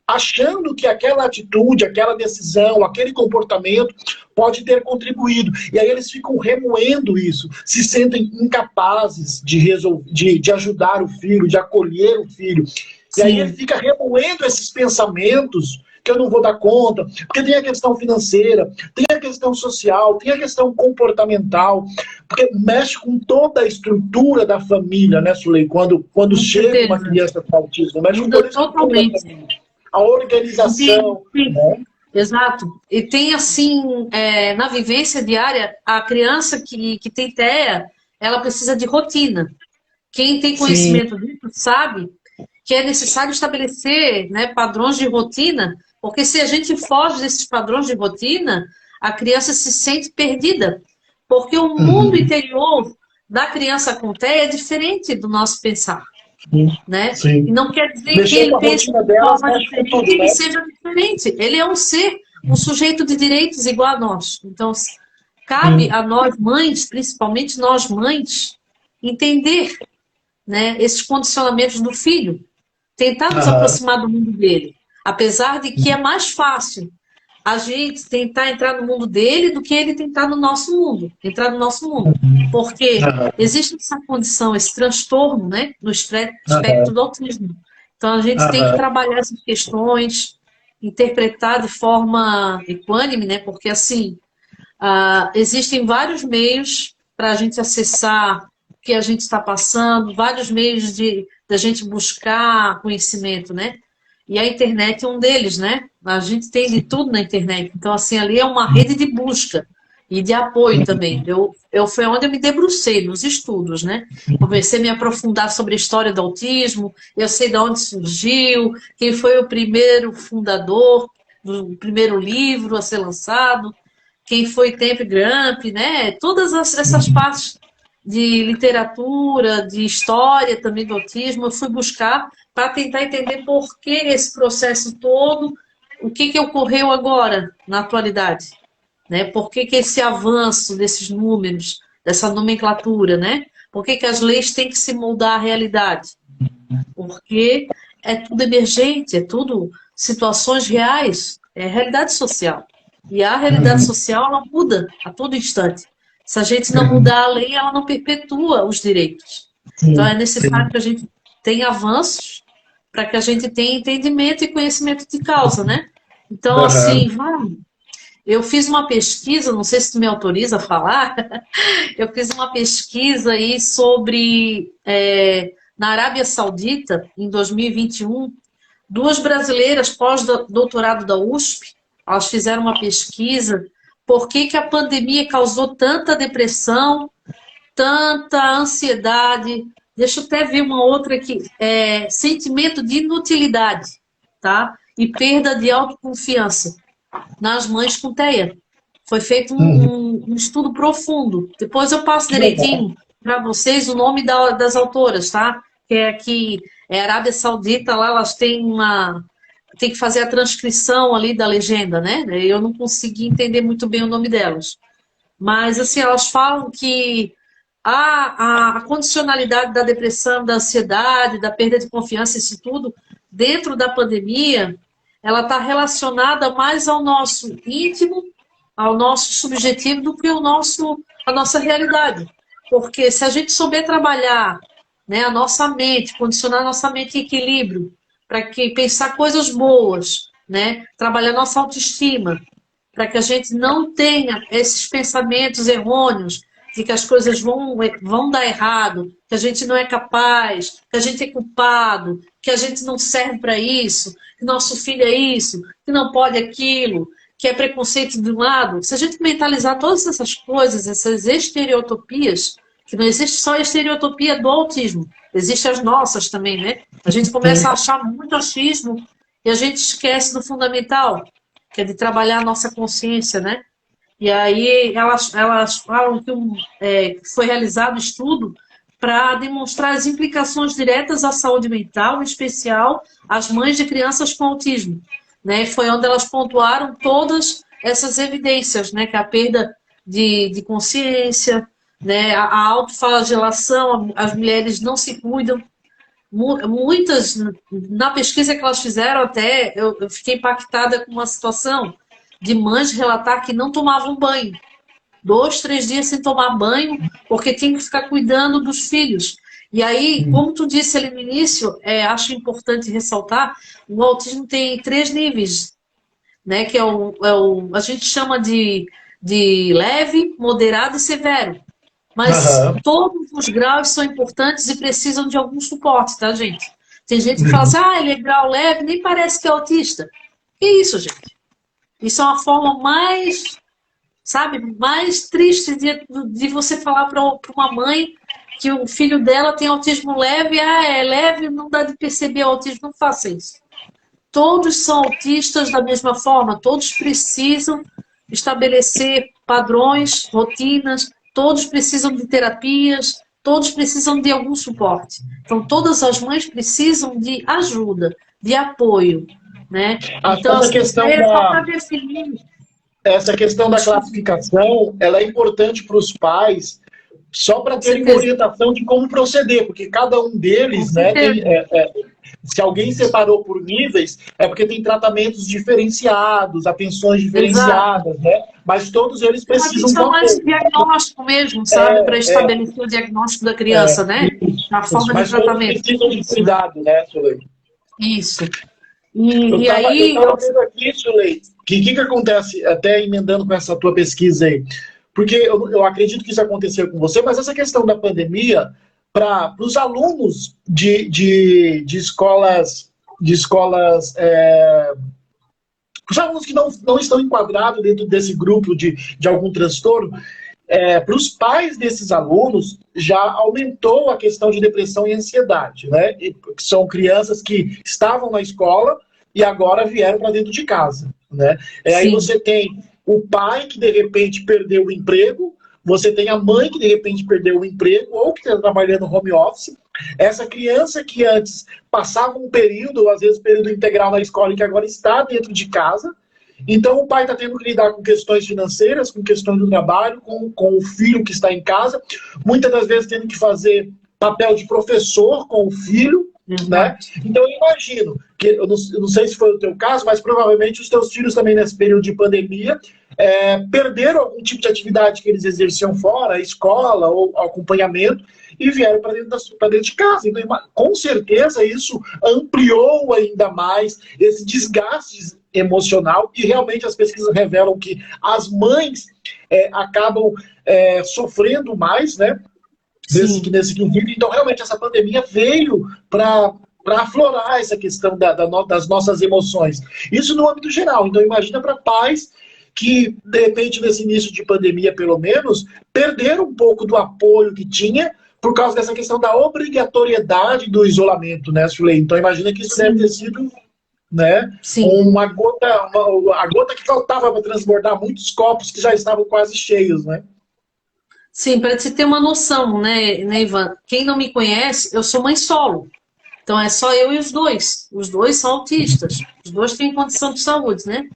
achando que aquela atitude, aquela decisão, aquele comportamento pode ter contribuído. E aí eles ficam remoendo isso, se sentem incapazes de ajudar o filho, de acolher o filho. Sim. E aí ele fica remoendo esses pensamentos que eu não vou dar conta, porque tem a questão financeira, tem a questão social, tem a questão comportamental, porque mexe com toda a estrutura da família, né, Sulei? Quando chega uma criança com autismo, mexe com toda a estrutura da família. A organização. Sim. Né?
Exato. E tem assim, na vivência diária, a criança que tem TEA, ela precisa de rotina. Quem tem conhecimento disso sabe que é necessário estabelecer, né, padrões de rotina, porque se a gente foge desses padrões de rotina, a criança se sente perdida. Porque o mundo interior da criança com TEA é diferente do nosso pensar. Né? E não quer dizer que ele pense de forma diferente, que ele seja diferente. Ele é um ser, um sujeito de direitos igual a nós. Então, cabe a nós mães, principalmente nós mães, entender, né, esses condicionamentos do filho, tentar nos aproximar do mundo dele. Apesar de que é mais fácil a gente tentar entrar no mundo dele do que ele tentar no nosso mundo, entrar no nosso mundo. Porque existe essa condição, esse transtorno, né, no espectro do autismo. Então a gente tem que trabalhar essas questões, interpretar de forma equânime, né, porque assim, existem vários meios para a gente acessar o que a gente está passando, vários meios da gente buscar conhecimento, né? E a internet é um deles, né? A gente tem de tudo na internet. Então, assim, ali é uma rede de busca e de apoio também. Foi onde eu me debrucei nos estudos, né? Comecei a me aprofundar sobre a história do autismo, eu sei de onde surgiu, quem foi o primeiro fundador do primeiro livro a ser lançado, quem foi Tempe Gramp, né? Todas essas partes de literatura, de história também do autismo, eu fui buscar para tentar entender por que esse processo todo, o que ocorreu agora, na atualidade. Né? Por que esse avanço desses números, dessa nomenclatura, né? Por que as leis têm que se moldar à realidade? Porque é tudo emergente, é tudo situações reais, é realidade social. E a realidade social, ela muda a todo instante. Se a gente não mudar a lei, ela não perpetua os direitos. Então é necessário que a gente tenha avanços para que a gente tenha entendimento e conhecimento de causa, né? Então, assim, eu fiz uma pesquisa, não sei se tu me autoriza a falar, eu fiz uma pesquisa aí sobre, na Arábia Saudita, em 2021, duas brasileiras pós-doutorado da USP, elas fizeram uma pesquisa por que a pandemia causou tanta depressão, tanta ansiedade. Deixa eu até ver uma outra aqui. Sentimento de inutilidade, tá? E perda de autoconfiança nas mães com TEA. Foi feito um estudo profundo. Depois eu passo direitinho para vocês o nome das autoras, tá? Que é aqui, Arábia Saudita, lá elas têm tem que fazer a transcrição ali da legenda, né? Eu não consegui entender muito bem o nome delas. Mas, assim, elas falam que a condicionalidade da depressão, da ansiedade, da perda de confiança, isso tudo, dentro da pandemia, ela está relacionada mais ao nosso íntimo, ao nosso subjetivo, do que a nossa realidade. Porque se a gente souber trabalhar, né, a nossa mente, condicionar a nossa mente em equilíbrio, para que pensar coisas boas, né, trabalhar nossa autoestima, para que a gente não tenha esses pensamentos errôneos de que as coisas vão dar errado, que a gente não é capaz, que a gente é culpado, que a gente não serve para isso, que nosso filho é isso, que não pode aquilo, que é preconceito de um lado, se a gente mentalizar todas essas coisas, essas estereotopias, que não existe só a estereotopia do autismo, existem as nossas também, né? A gente começa a achar muito achismo e a gente esquece do fundamental, que é de trabalhar a nossa consciência, né? E aí elas falam que foi realizado um estudo para demonstrar as implicações diretas à saúde mental, em especial às mães de crianças com autismo. Né? Foi onde elas pontuaram todas essas evidências, né? Que a perda de consciência, né? A autoflagelação, as mulheres não se cuidam. Muitas, na pesquisa que elas fizeram até, eu fiquei impactada com uma situação de mães relatar que não tomavam banho. 2, 3 dias sem tomar banho, porque tinha que ficar cuidando dos filhos. E aí, como tu disse ali no início, acho importante ressaltar, o autismo tem 3 níveis, né? Que a gente chama de leve, moderado e severo. Mas todos os graus são importantes e precisam de algum suporte, tá, gente? Tem gente que fala assim, ele é grau leve, nem parece que é autista. Que isso, gente? Isso é uma forma mais, sabe, mais triste de você falar para uma mãe que o filho dela tem autismo leve, é leve, não dá de perceber o autismo, não faça isso. Todos são autistas da mesma forma, todos precisam estabelecer padrões, rotinas, todos precisam de terapias, todos precisam de algum suporte. Então, todas as mães precisam de ajuda, de apoio, né? Então,
essa questão essa questão da classificação, ela é importante para os pais, só para terem uma orientação de como proceder, porque cada um deles, né, se alguém separou por níveis, é porque tem tratamentos diferenciados, atenções diferenciadas, né? Mas todos eles precisam
de mais diagnóstico mesmo, sabe? Para estabelecer o diagnóstico da criança, né? A forma de tratamento.
Mas precisam de cuidado, né, Suleide?
Isso.
Eu estava vendo aqui, Suleide, o que acontece, até emendando com essa tua pesquisa aí, porque eu acredito que isso aconteceu com você, mas essa questão da pandemia, para os alunos de escolas, os alunos que não estão enquadrados dentro desse grupo de algum transtorno, para os pais desses alunos, já aumentou a questão de depressão e ansiedade, né? Que são crianças que estavam na escola e agora vieram para dentro de casa, né? Aí você tem o pai que de repente perdeu o emprego, você tem a mãe que de repente perdeu o emprego ou que está trabalhando home office. Essa criança que antes passava um período, ou às vezes período integral na escola e que agora está dentro de casa. Então o pai está tendo que lidar com questões financeiras, com questões do trabalho, com o filho que está em casa. Muitas das vezes tendo que fazer papel de professor com o filho. Né? Então eu imagino, que eu não sei se foi o teu caso, mas provavelmente os teus filhos também nesse período de pandemia perderam algum tipo de atividade que eles exerciam fora, escola ou acompanhamento, e vieram para dentro de casa. Então, com certeza isso ampliou ainda mais esse desgaste emocional, e realmente as pesquisas revelam que as mães acabam sofrendo mais, né? Nesse quesito. Então, realmente, essa pandemia veio para aflorar essa questão das nossas emoções. Isso no âmbito geral. Então, imagina para pais que, de repente, nesse início de pandemia, pelo menos, perderam um pouco do apoio que tinha por causa dessa questão da obrigatoriedade do isolamento, né, Sulei? Então, imagina que isso deve ter sido, né, a gota que faltava para transbordar muitos copos que já estavam quase cheios, né?
Sim, para você ter uma noção, né, Ivan? Quem não me conhece, eu sou mãe solo. Então é só eu e os dois. Os dois são autistas. Os dois têm condição de saúde, né?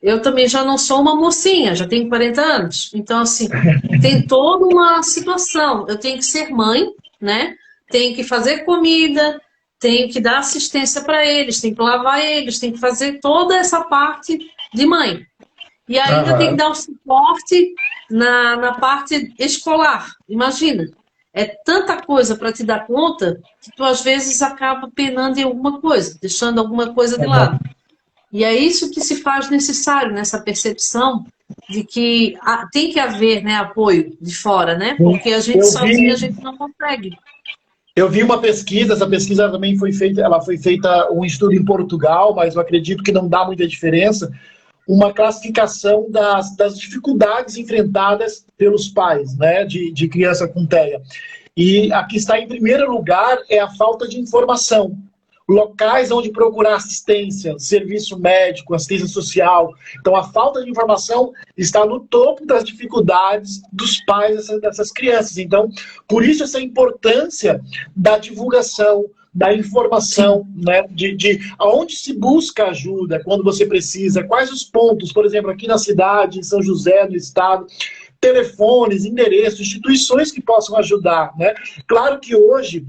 Eu também já não sou uma mocinha, já tenho 40 anos. Então, assim, tem toda uma situação. Eu tenho que ser mãe, né? Tenho que fazer comida, tenho que dar assistência para eles, tenho que lavar eles, tenho que fazer toda essa parte de mãe. E ainda tem que dar o suporte na parte escolar. Imagina, é tanta coisa para te dar conta que tu às vezes acaba penando em alguma coisa, deixando alguma coisa de lado. E é isso que se faz necessário nessa percepção de que tem que haver, né, apoio de fora, né? Porque a gente sozinha a gente não consegue.
Eu vi uma pesquisa, essa pesquisa também foi feita um estudo em Portugal, mas eu acredito que não dá muita diferença. uma classificação das dificuldades enfrentadas pelos pais, né, de criança com TEA. E aqui está em primeiro lugar é a falta de informação. Locais onde procurar assistência, serviço médico, assistência social. Então, a falta de informação está no topo das dificuldades dos pais dessas crianças. Então, por isso essa importância da divulgação, da informação, né, de aonde se busca ajuda, quando você precisa, quais os pontos, por exemplo, aqui na cidade, em São José, no estado, telefones, endereços, instituições que possam ajudar, né? Claro que hoje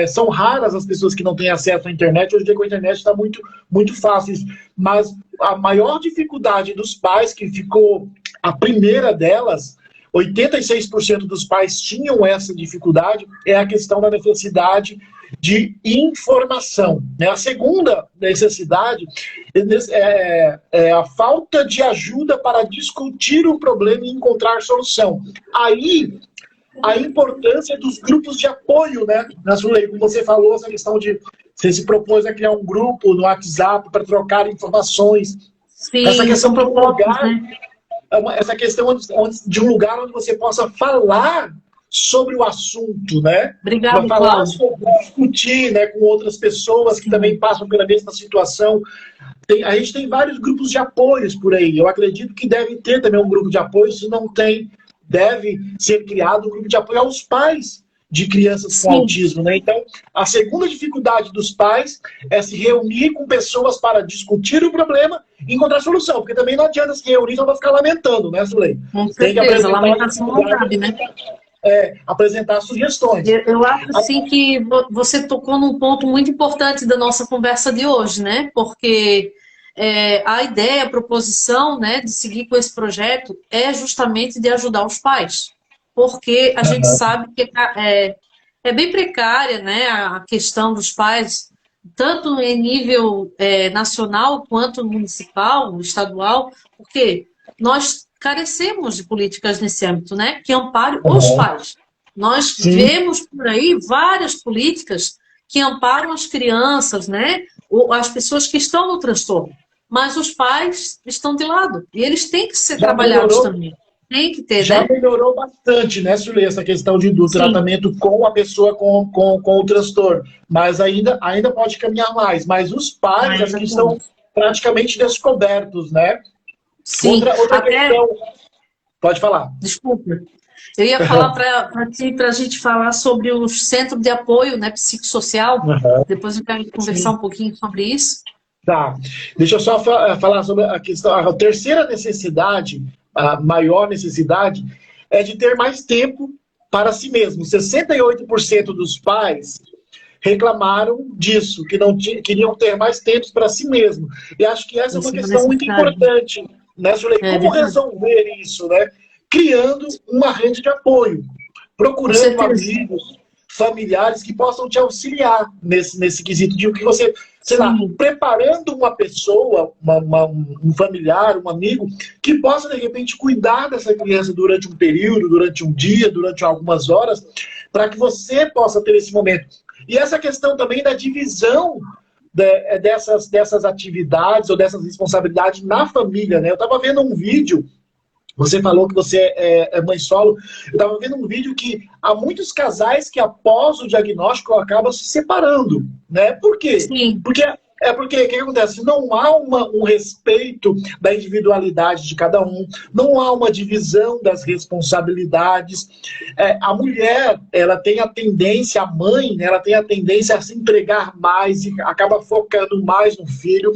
são raras as pessoas que não têm acesso à internet. Hoje em dia com a internet está muito, muito fácil isso. Mas a maior dificuldade dos pais, que ficou a primeira delas, 86% dos pais tinham essa dificuldade, é a questão da necessidade de informação, né? A segunda necessidade é a falta de ajuda para discutir o problema e encontrar solução. Aí, a importância dos grupos de apoio, né, Sulei? Como você falou, essa questão de você se propôs a criar um grupo no WhatsApp para trocar informações.
Sim,
essa questão
de um lugar, né?
Essa questão de um lugar onde você possa falar sobre o assunto, né?
Obrigado,
falar sobre, discutir, né, com outras pessoas que também passam pela mesma situação. A gente tem vários grupos de apoios por aí. Eu acredito que deve ter também um grupo de apoio. Se não tem, deve ser criado um grupo de apoio aos pais de crianças com autismo, né? Então, a segunda dificuldade dos pais é se reunir com pessoas para discutir o problema e encontrar solução, porque também não adianta se reunir só para ficar lamentando, né, Sulei?
Com certeza, lamentação não cabe, né?
Apresentar sugestões.
Eu acho assim que você tocou num ponto muito importante da nossa conversa de hoje, né? Porque a ideia, a proposição, né, de seguir com esse projeto é justamente de ajudar os pais. Porque a gente sabe que é bem precária, né, a questão dos pais, tanto em nível nacional quanto municipal, estadual, porque nós carecemos de políticas nesse âmbito, né, que amparem os pais. Nós vemos por aí várias políticas que amparam as crianças, né, ou as pessoas que estão no transtorno, mas os pais estão de lado e eles têm que ser trabalhados também. Tem que ter,
já
né?
melhorou bastante, né, Sulei, essa questão do tratamento com a pessoa com o transtorno, mas ainda pode caminhar mais. Mas os pais, acho que estão praticamente descobertos, né?
Sim.
Outra questão... Pode falar.
Desculpa. Eu ia falar para ti, para a gente falar sobre o centro de apoio, né, psicossocial. Depois eu quero conversar um pouquinho sobre isso.
Tá. Deixa eu só falar sobre a questão. A terceira necessidade, a maior necessidade, é de ter mais tempo para si mesmo. 68% dos pais reclamaram disso, que não queriam ter mais tempo para si mesmo. E acho que essa é uma questão muito importante, né, Sulei? Como resolver isso, né? Criando uma rede de apoio, procurando amigos, familiares que possam te auxiliar nesse quesito de o que você, sei lá, preparando uma pessoa, um familiar, um amigo, que possa, de repente, cuidar dessa criança durante um período, durante um dia, durante algumas horas, para que você possa ter esse momento. E essa questão também da divisão dessas atividades ou dessas responsabilidades na família, né? Eu estava vendo um vídeo. Você falou que você é mãe solo. Eu estava vendo um vídeo que há muitos casais que após o diagnóstico acabam se separando, né? Por quê? Porque o que acontece? Não há um respeito da individualidade de cada um, não há uma divisão das responsabilidades. A mulher, ela tem a tendência, a mãe, né, ela tem a tendência a se entregar mais e acaba focando mais no filho.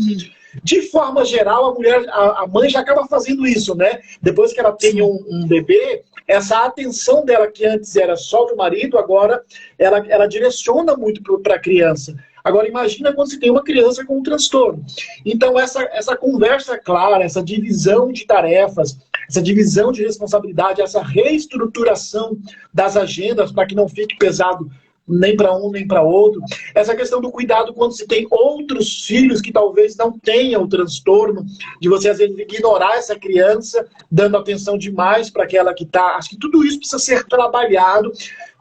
De forma geral, a mãe já acaba fazendo isso, né? Depois que ela tem um bebê, essa atenção dela, que antes era só do marido, agora ela direciona muito para a criança. Agora, imagina quando se tem uma criança com um transtorno. Então, essa conversa clara, essa divisão de tarefas, essa divisão de responsabilidade, essa reestruturação das agendas para que não fique pesado nem para um, nem para outro. Essa questão do cuidado quando se tem outros filhos que talvez não tenham o transtorno, de você, às vezes, ignorar essa criança, dando atenção demais para aquela que está... Acho que tudo isso precisa ser trabalhado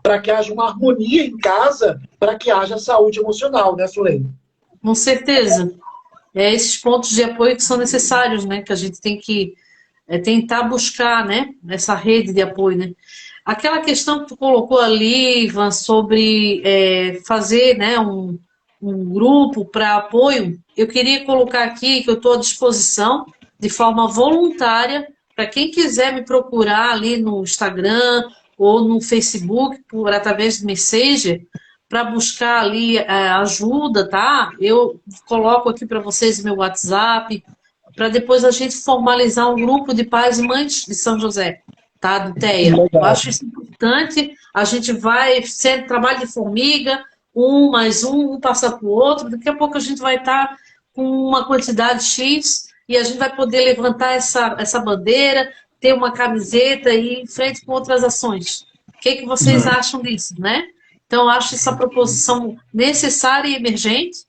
para que haja uma harmonia em casa, para que haja saúde emocional, né, Sulei?
Com certeza. esses pontos de apoio que são necessários, né? Que a gente tem que tentar buscar, né? Essa rede de apoio, né? Aquela questão que tu colocou ali, Ivan, sobre fazer, né, um grupo para apoio, eu queria colocar aqui que eu estou à disposição de forma voluntária para quem quiser me procurar ali no Instagram ou no Facebook por através de Messenger para buscar ali ajuda, tá? Eu coloco aqui para vocês meu WhatsApp para depois a gente formalizar um grupo de pais e mães de São José, tá? Do TEA. Eu acho isso importante. A gente vai sendo trabalho de formiga, um mais um passa para o outro. Daqui a pouco a gente vai estar com uma quantidade X e a gente vai poder levantar essa bandeira, ter uma camiseta e ir em frente com outras ações. O que vocês acham disso, né? Então, eu acho essa proposição necessária e emergente,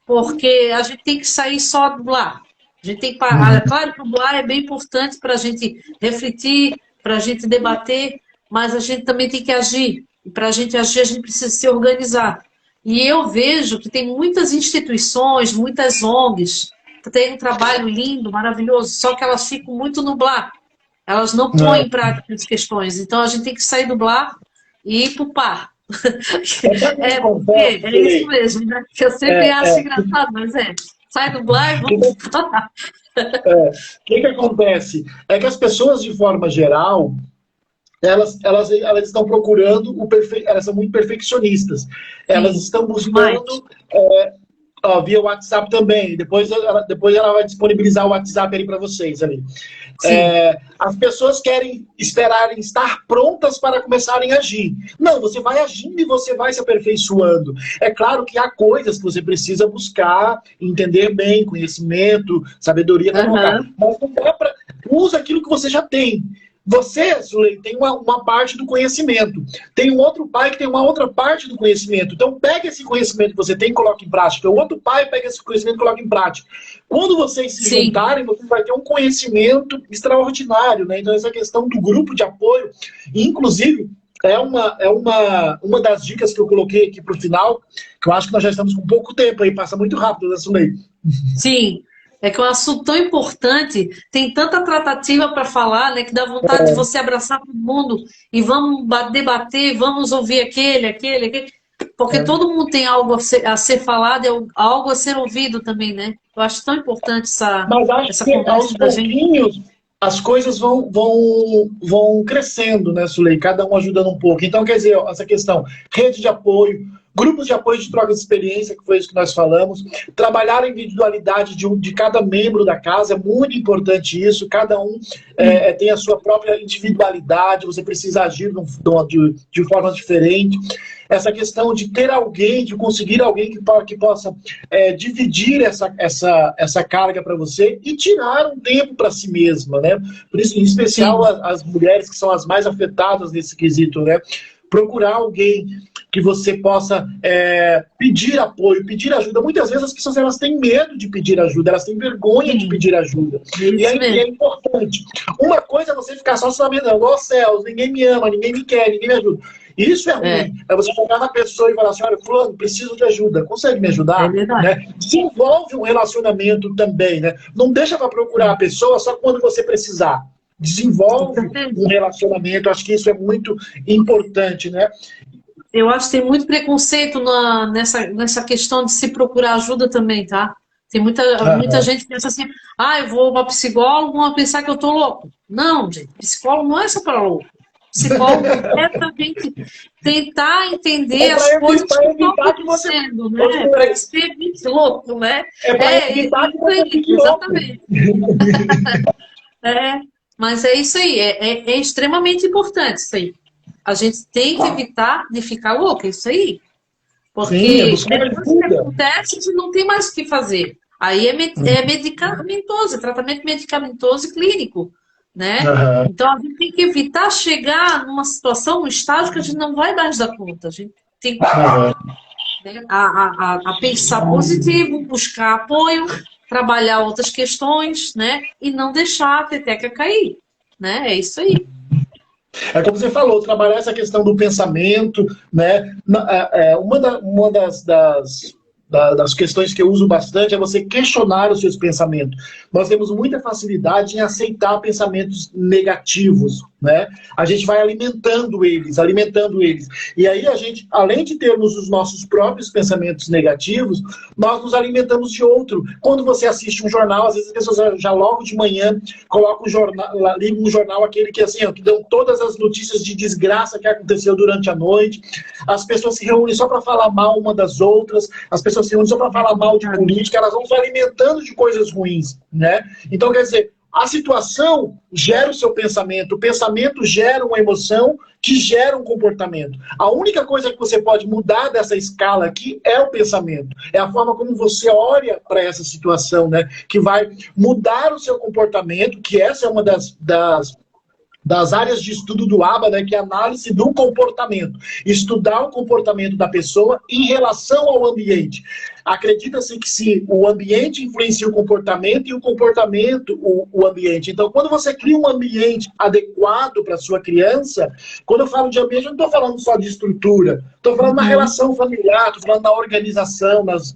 porque a gente tem que sair só do lar. A gente tem que parar. Claro que o lar é bem importante para a gente refletir, para a gente debater, mas a gente também tem que agir. E para a gente agir, a gente precisa se organizar. E eu vejo que tem muitas instituições, muitas ONGs, que têm um trabalho lindo, maravilhoso, só que elas ficam muito no blá. Elas não põem em prática as questões. Então, a gente tem que sair do blá e ir para o par. É isso mesmo, né? Que eu sempre acho engraçado, mas sai do blá e vamos falar.
O que acontece? É que as pessoas, de forma geral, elas estão procurando elas são muito perfeccionistas. Elas estão buscando via WhatsApp também. Depois ela vai disponibilizar o WhatsApp ali para vocês ali. As pessoas querem estar prontas para começarem a agir. Não, você vai agindo e você vai se aperfeiçoando. É claro que há coisas que você precisa buscar, entender bem, conhecimento, sabedoria para colocar. Mas não dá para... Usa aquilo que você já tem. Você, Sulei, tem uma parte do conhecimento. Tem um outro pai que tem uma outra parte do conhecimento. Então, pega esse conhecimento que você tem e coloca em prática. O outro pai pega esse conhecimento e coloca em prática. Quando vocês se juntarem, você vai ter um conhecimento extraordinário, né? Então, essa questão do grupo de apoio, inclusive, é uma das dicas que eu coloquei aqui para o final, que eu acho que nós já estamos com pouco tempo aí, passa muito rápido, né, Sulei?
Sim. É que é um assunto tão importante, tem tanta tratativa para falar, né, que dá vontade de você abraçar todo mundo e vamos debater, vamos ouvir aquele, porque todo mundo tem algo a ser falado, algo a ser ouvido também, né? Eu acho tão importante essa conversa
aos
da gente.
As coisas vão crescendo, né, Sulei? Cada um ajudando um pouco. Então, quer dizer, essa questão, rede de apoio, grupos de apoio de troca de experiência, que foi isso que nós falamos, trabalhar a individualidade de cada membro da casa, é muito importante isso, cada um tem a sua própria individualidade, você precisa agir de forma diferente. Essa questão de ter alguém, de conseguir alguém que possa dividir essa carga para você e tirar um tempo para si mesma, né? Por isso, em especial as mulheres que são as mais afetadas nesse quesito, né? Procurar alguém que você possa pedir apoio, pedir ajuda. Muitas vezes as pessoas elas têm medo de pedir ajuda, elas têm vergonha de pedir ajuda. E é importante. Uma coisa é você ficar só sabendo, ó céus, ninguém me ama, ninguém me quer, ninguém me ajuda. Isso é ruim. É você chegar na pessoa e falar assim, olha, fulano, preciso de ajuda. Consegue me ajudar? Né? Desenvolve um relacionamento também, né? Não deixa para procurar a pessoa só quando você precisar. Desenvolve um relacionamento. Acho que isso é muito importante, né?
Eu acho que tem muito preconceito nessa questão de se procurar ajuda também, tá? Tem muita gente que pensa assim, eu vou uma psicóloga, vão pensar que eu tô louco. Não, gente, psicólogo não é só para louco. Psicólogo é também tentar entender as coisas que estão acontecendo, né? Para que você evite louco, né? Exatamente. Mas é isso aí, é extremamente importante isso aí. A gente tem que evitar de ficar louco, é isso aí. Porque depois que acontece, a gente não tem mais o que fazer. Aí é medicamentoso, é tratamento medicamentoso e clínico. Né? Então a gente tem que evitar chegar numa situação, num estágio que a gente não vai mais dar conta. A gente tem que a pensar positivo, buscar apoio, trabalhar outras questões, né? E não deixar a peteca cair, né? É isso aí.
É como você falou, trabalhar essa questão do pensamento, né? Uma das das questões que eu uso bastante é você questionar os seus pensamentos. Nós temos muita facilidade em aceitar pensamentos negativos, né? A gente vai alimentando eles, alimentando eles. E aí a gente, além de termos os nossos próprios pensamentos negativos, nós nos alimentamos de outro. Quando você assiste um jornal, às vezes as pessoas já logo de manhã colocam um jornal, ligam um jornal aquele que assim, ó, que dão todas as notícias de desgraça que aconteceu durante a noite. As pessoas se reúnem só para falar mal uma das outras, as pessoas se reúnem só para falar mal de política, elas vão se alimentando de coisas ruins, né? Então, quer dizer, a situação gera o seu pensamento, o pensamento gera uma emoção que gera um comportamento. A única coisa que você pode mudar dessa escala aqui é o pensamento. É a forma como você olha para essa situação, né? Que vai mudar o seu comportamento, que essa é uma das áreas de estudo do ABA, né, que é a análise do comportamento. Estudar o comportamento da pessoa em relação ao ambiente. Acredita-se que se o ambiente influencia o comportamento e o comportamento o ambiente. Então, quando você cria um ambiente adequado para a sua criança, quando eu falo de ambiente, eu não estou falando só de estrutura, estou falando na relação familiar, estou falando na organização, nas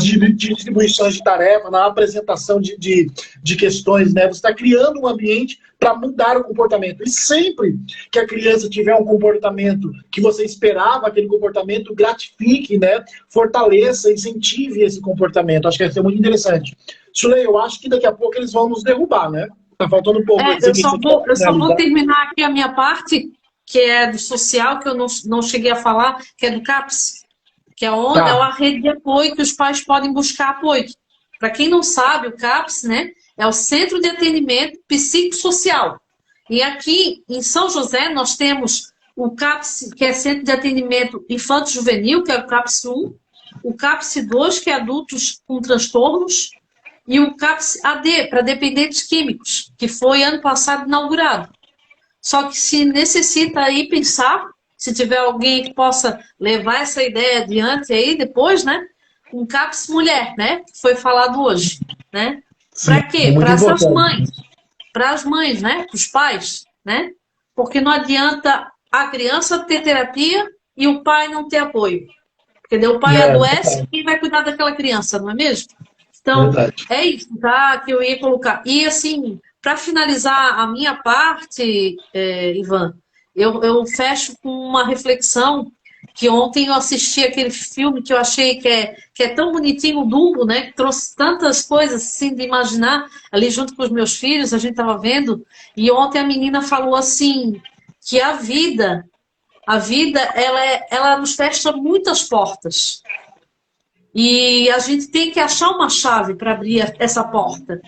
distribuições de tarefa, na apresentação de questões, né? Você está criando um ambiente para mudar o comportamento. E sempre que a criança tiver um comportamento que você esperava, aquele comportamento, gratifique, né? Fortaleça, incentive esse comportamento. Acho que vai ser muito interessante. Sulei, eu acho que daqui a pouco eles vão nos derrubar, né? Tá faltando um pouco.
Eu só vou terminar aqui a minha parte, que é do social, que eu não cheguei a falar, que é do CAPS, que é onde é uma rede de apoio que os pais podem buscar apoio. Para quem não sabe, o CAPS, né, é o Centro de Atendimento Psicossocial. E aqui em São José nós temos o CAPS, que é Centro de Atendimento Infanto-Juvenil, que é o CAPS 1, o CAPS 2, que é adultos com transtornos, e o CAPS AD, para dependentes químicos, que foi ano passado inaugurado. Só que se necessita aí pensar, se tiver alguém que possa levar essa ideia adiante aí depois, né? Um CAPS mulher, né? Que foi falado hoje, né? Para quê? Para essas mães. Para as mães, né? Para os pais, né? Porque não adianta a criança ter terapia e o pai não ter apoio. Porque o pai adoece, quem vai cuidar daquela criança, não é mesmo? Então, é isso, tá? Que eu ia colocar. E assim, para finalizar a minha parte, Ivan, eu fecho com uma reflexão que ontem eu assisti aquele filme que eu achei que é tão bonitinho, o Dumbo, né? Que trouxe tantas coisas assim de imaginar, ali junto com os meus filhos, a gente estava vendo, e ontem a menina falou assim, que a vida, ela nos fecha muitas portas. E a gente tem que achar uma chave para abrir essa porta.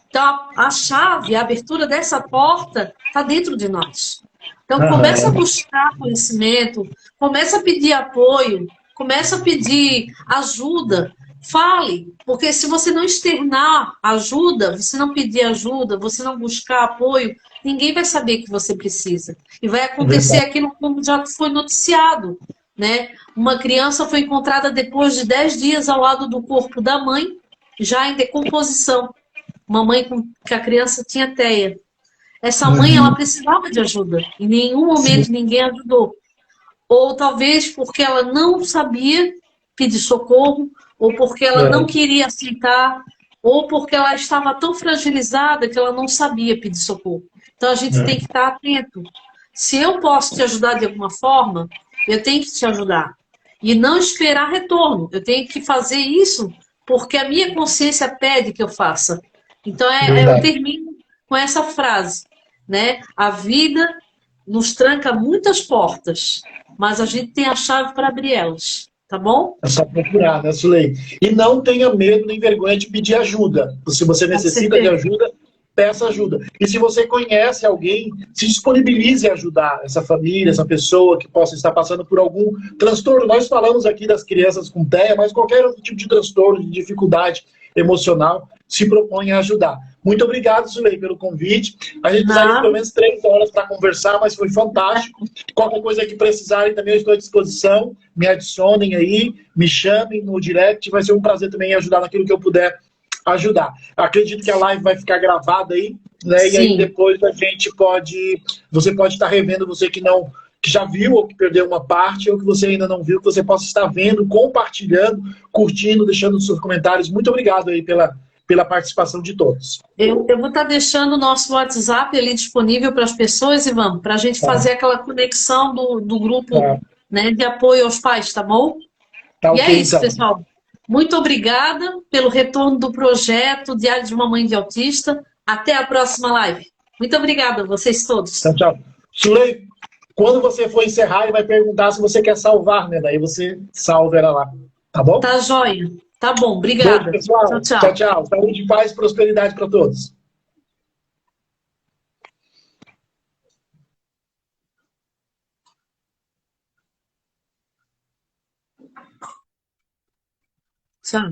Então, a chave, a abertura dessa porta está dentro de nós. Então, começa a buscar conhecimento, começa a pedir apoio, começa a pedir ajuda, fale, porque se você não externar ajuda, você não pedir ajuda, você não buscar apoio, ninguém vai saber que você precisa. E vai acontecer aquilo como já foi noticiado, né? Uma criança foi encontrada depois de 10 dias ao lado do corpo da mãe, já em decomposição. Uma mãe que a criança tinha TEA. Essa mãe, ela precisava de ajuda. Em nenhum momento ninguém ajudou. Ou talvez porque ela não sabia pedir socorro, ou porque ela não queria aceitar, ou porque ela estava tão fragilizada que ela não sabia pedir socorro. Então a gente tem que estar atento. Se eu posso te ajudar de alguma forma, eu tenho que te ajudar. E não esperar retorno. Eu tenho que fazer isso porque a minha consciência pede que eu faça. Então eu termino com essa frase, né? A vida nos tranca muitas portas, mas a gente tem a chave para abrir elas, tá bom?
É só procurar, né, Sulei? E não tenha medo nem vergonha de pedir ajuda. Se você necessita de ajuda, peça ajuda. E se você conhece alguém, se disponibilize a ajudar essa família, essa pessoa que possa estar passando por algum transtorno. Nós falamos aqui das crianças com TEA, mas qualquer outro tipo de transtorno, de dificuldade emocional, se propõe a ajudar. Muito obrigado, Sulei, pelo convite. A gente precisaria pelo menos 3 horas para conversar, mas foi fantástico. Qualquer coisa que precisarem também eu estou à disposição. Me adicionem aí, me chamem no direct. Vai ser um prazer também ajudar naquilo que eu puder ajudar. Acredito que a live vai ficar gravada aí, né? E aí depois a gente pode... Você pode estar revendo, você que não que já viu ou que perdeu uma parte, ou que você ainda não viu, que você possa estar vendo, compartilhando, curtindo, deixando os seus comentários. Muito obrigado aí pela participação de todos.
Eu vou estar deixando o nosso WhatsApp ali disponível para as pessoas, Ivan, para a gente
Tá,
fazer aquela conexão do grupo,
tá,
né, de apoio aos pais, tá bom?
tá
E é
ok,
isso,
então.
pessoal. Muito obrigada pelo retorno do projeto Diário de uma Mãe de Autista. Até a próxima live. Muito obrigada a vocês todos.
Tchau, tchau. Sulei, quando você for encerrar, ele vai perguntar se você quer salvar, né? Daí você salva ela lá. Tá bom?
Tá joia. Tá bom,
Beijo,
obrigada. Tchau,
pessoal. Tchau,
tchau.
tchau. Saúde, paz e prosperidade para todos.
Tchau.